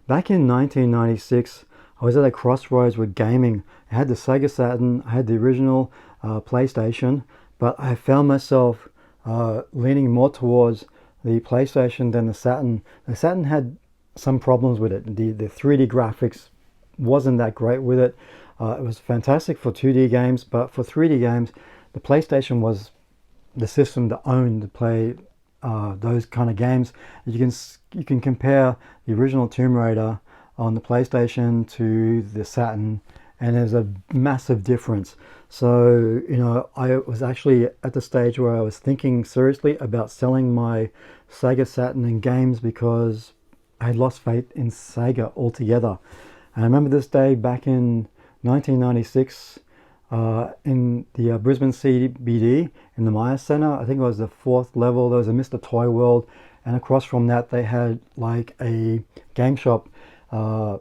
Back in 1996, I was at a crossroads with gaming. I had the Sega Saturn, I had the original PlayStation, but I found myself leaning more towards the PlayStation than the Saturn. The Saturn had some problems with it. The 3D graphics wasn't that great with it. It was fantastic for 2D games, but for 3D games, the PlayStation was the system that owned to play those kind of games. You can compare the original Tomb Raider on the PlayStation to the Saturn, and there's a massive difference. So I was actually at the stage where I was thinking seriously about selling my Sega Saturn and games because I had lost faith in Sega altogether. And I remember this day back in 1996 in the Brisbane CBD in the Maya Centre. I think it was the fourth level. There was a Mr. Toy World, and across from that they had like a game shop. A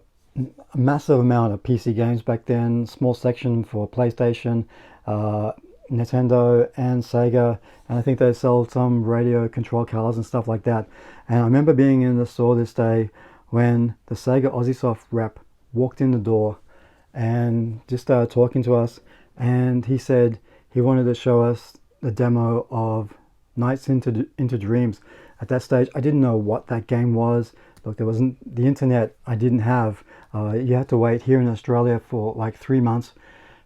massive amount of PC games back then. Small section for PlayStation, Nintendo, and Sega. And I think they sold some radio control colors and stuff like that. And I remember being in the store this day when the Sega Aussiesoft rep walked in the door and just started talking to us, and he said he wanted to show us the demo of Nights into Dreams. At that stage I didn't know what that game was. Look, there wasn't the internet. I didn't have you had to wait here in Australia for like 3 months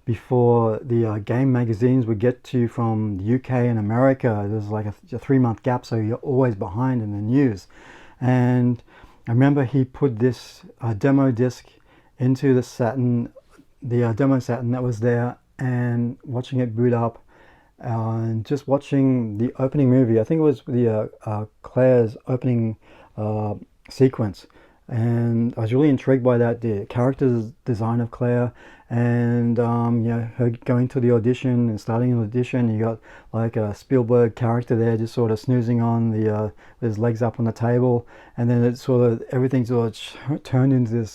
before the game magazines would get to you from the UK and America. There's like a 3 month gap, so you're always behind in the news. And I remember he put this demo disc into the Saturn, the demo Saturn that was there, and watching it boot up, and just watching the opening movie. I think it was the Claire's opening sequence, and I was really intrigued by that, the character design of Claire, and her going to the audition and starting an audition. You got like a Spielberg character there, just sort of snoozing on the with his legs up on the table, and then it sort of everything sort of turned into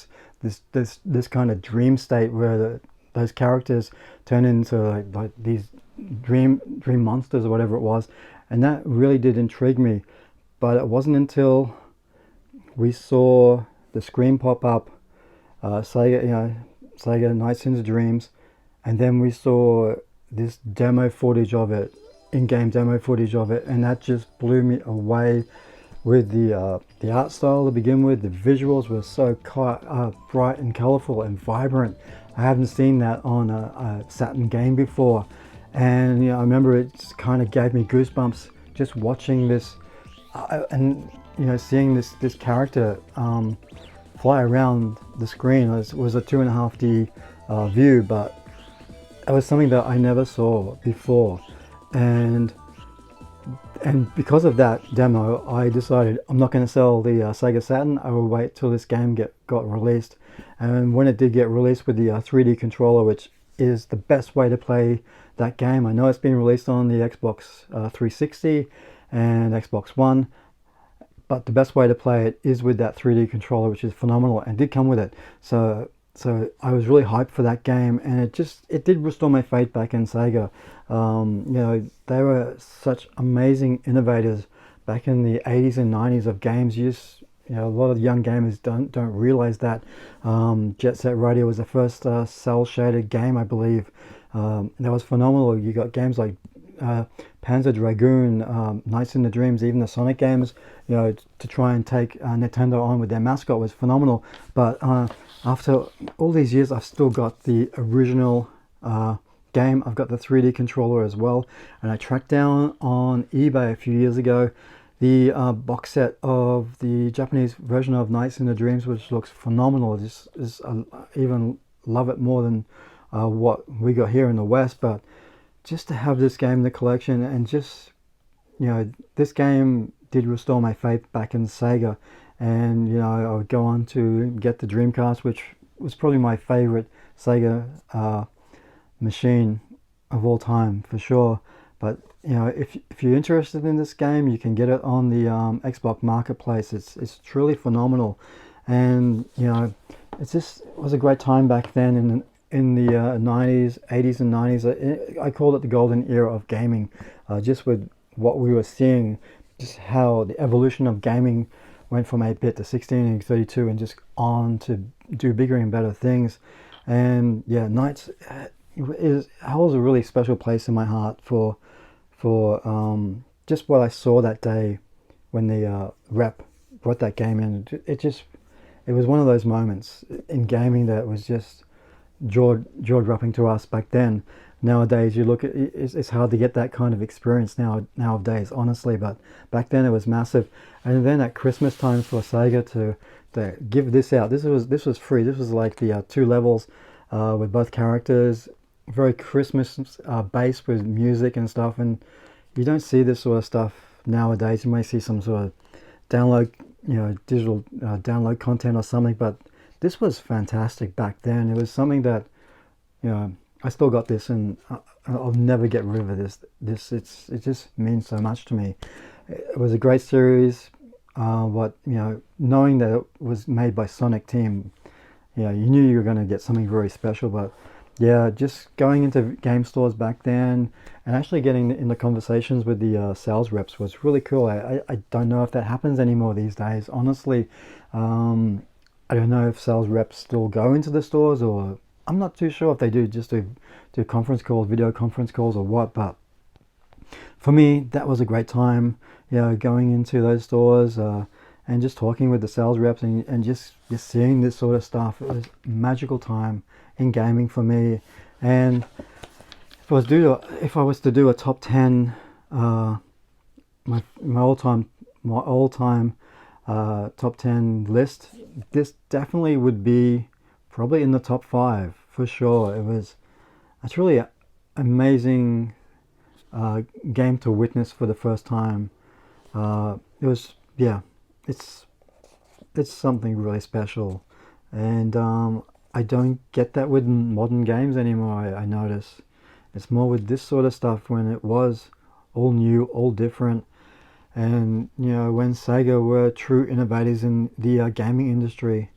this kind of dream state where those characters turn into like these dream monsters or whatever it was, and that really did intrigue me. But it wasn't until we saw the screen pop up, Sega Nights into Dreams, and then we saw this demo footage of it, in-game demo footage of it, and that just blew me away with the art style to begin with. The visuals were so bright and colorful and vibrant. I haven't seen that on a Saturn game before, and I remember it just kind of gave me goosebumps just watching this, and seeing this character fly around the screen. It was a 2.5D view, but it was something that I never saw before, and because of that demo, I decided I'm not going to sell the Sega Saturn. I will wait till this game got released. And when it did get released with the 3D controller, which is the best way to play that game. I know it's been released on the Xbox 360 and Xbox One, but the best way to play it is with that 3D controller, which is phenomenal, and did come with it. So I was really hyped for that game, and it did restore my faith back in Sega. They were such amazing innovators back in the 80s and 90s of games. A lot of young gamers don't realize that. Jet Set Radio was the first cell shaded game, I believe. That was phenomenal. You got games like Panzer Dragoon, Nights into Dreams, even the Sonic games, to try and take Nintendo on with their mascot was phenomenal. But after all these years, I've still got the original game. I've got the 3D controller as well, and I tracked down on eBay a few years ago the box set of the Japanese version of Nights into Dreams, which looks phenomenal. I even love it more than what we got here in the West. But just to have this game in the collection, and just this game did restore my faith back in Sega. And I would go on to get the Dreamcast, which was probably my favorite Sega machine of all time for sure. But if you're interested in this game, you can get it on the Xbox Marketplace. It's truly phenomenal, and it was a great time back then in the 90s, 80s and 90s. I call it the golden era of gaming, just with what we were seeing, just how the evolution of gaming went from 8-bit to 16 and 32 and just on to do bigger and better things. And yeah, Knights holds a really special place in my heart for just what I saw that day when the rep brought that game in. It was one of those moments in gaming that was just jaw-dropping to us back then. Nowadays, you look at it's hard to get that kind of experience nowadays, honestly. But back then, it was massive. And then at Christmas time for Sega to give this out, this was free. This was like the 2 levels with both characters, very Christmas based with music and stuff. And you don't see this sort of stuff nowadays. You may see some sort of download, digital download content or something, but this was fantastic back then. It was something that, I still got this, and I'll never get rid of this. It just means so much to me. It was a great series. Knowing that it was made by Sonic Team, you knew you were going to get something very special. But yeah, just going into game stores back then and actually getting into conversations with the sales reps was really cool. I don't know if that happens anymore these days, honestly. I don't know if sales reps still go into the stores, or I'm not too sure if they do just do conference calls, video conference calls, or what. But for me, that was a great time, going into those stores and just talking with the sales reps and just seeing this sort of stuff. It was a magical time in gaming for me. And if I was to do a top 10, my all-time top 10 list, this definitely would be probably in the top 5 for sure. It's really an amazing game to witness for the first time. It's something really special, and I don't get that with modern games anymore. I notice it's more with this sort of stuff when it was all new, all different. And when Sega were true innovators in the gaming industry.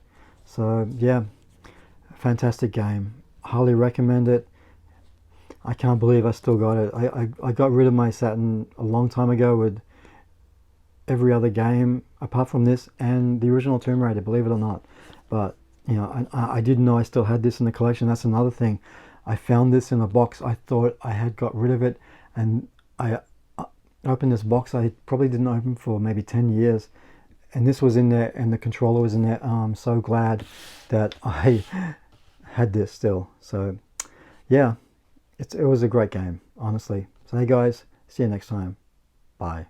So yeah, fantastic game, highly recommend it. I can't believe I still got it. I got rid of my Saturn a long time ago with every other game apart from this and the original Tomb Raider, believe it or not. But I didn't know I still had this in the collection. That's another thing. I found this in a box. I thought I had got rid of it, and I opened this box I probably didn't open for maybe 10 years, and this was in there and the controller was in there. I'm so glad that I had this still. So yeah, it was a great game, honestly. So hey guys, see you next time. Bye.